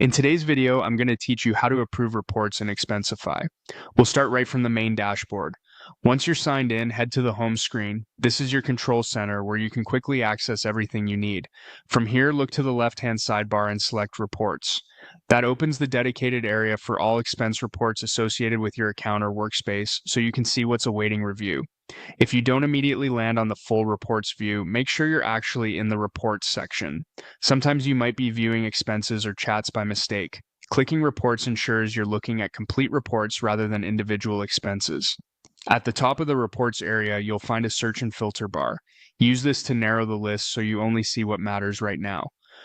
In today's video, I'm going to teach you how to approve reports in Expensify. We'll start right from the main dashboard. Once you're signed in, head to the home screen. This is your control center where you can quickly access everything you need. From here, look to the left-hand sidebar and select Reports. That opens the dedicated area for all expense reports associated with your account or workspace so you can see what's awaiting review. If you don't immediately land on the full reports view, make sure you're actually in the reports section. Sometimes you might be viewing expenses or chats by mistake. Clicking reports ensures you're looking at complete reports rather than individual expenses. At the top of the reports area, you'll find a search and filter bar. Use this to narrow the list so you only see what matters right now.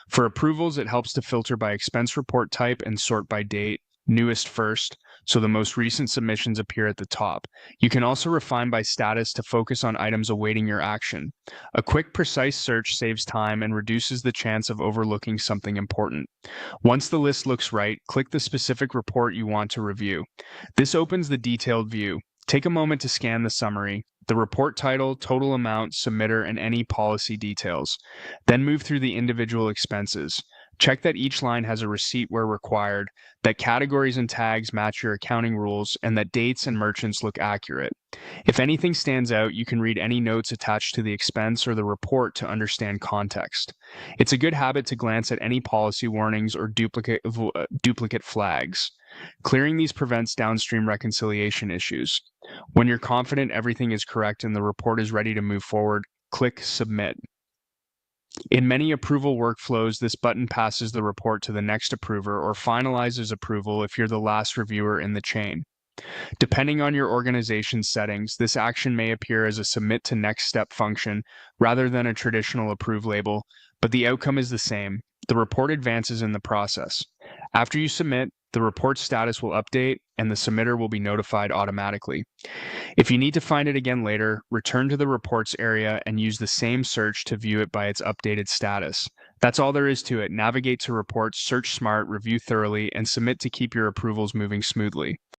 For approvals, it helps to filter by expense report type and sort by date, newest first, so the most recent submissions appear at the top. You can also refine by status to focus on items awaiting your action. A quick, precise search saves time and reduces the chance of overlooking something important. Once the list looks right, click the specific report you want to review. This opens the detailed view. Take a moment to scan the summary, the report title, total amount, submitter, and any policy details. Then move through the individual expenses. Check that each line has a receipt where required, that categories and tags match your accounting rules, and that dates and merchants look accurate. If anything stands out, you can read any notes attached to the expense or the report to understand context. It's a good habit to glance at any policy warnings or duplicate flags. Clearing these prevents downstream reconciliation issues. When you're confident everything is correct and the report is ready to move forward, click Submit. In many approval workflows, this button passes the report to the next approver or finalizes approval if you're the last reviewer in the chain. Depending on your organization's settings, this action may appear as a Submit to Next Step function rather than a traditional Approve label, but the outcome is the same. The report advances in the process. After you submit, the report status will update and the submitter will be notified automatically. If you need to find it again later, return to the reports area and use the same search to view it by its updated status. That's all there is to it. Navigate to reports, search smart, review thoroughly, and submit to keep your approvals moving smoothly.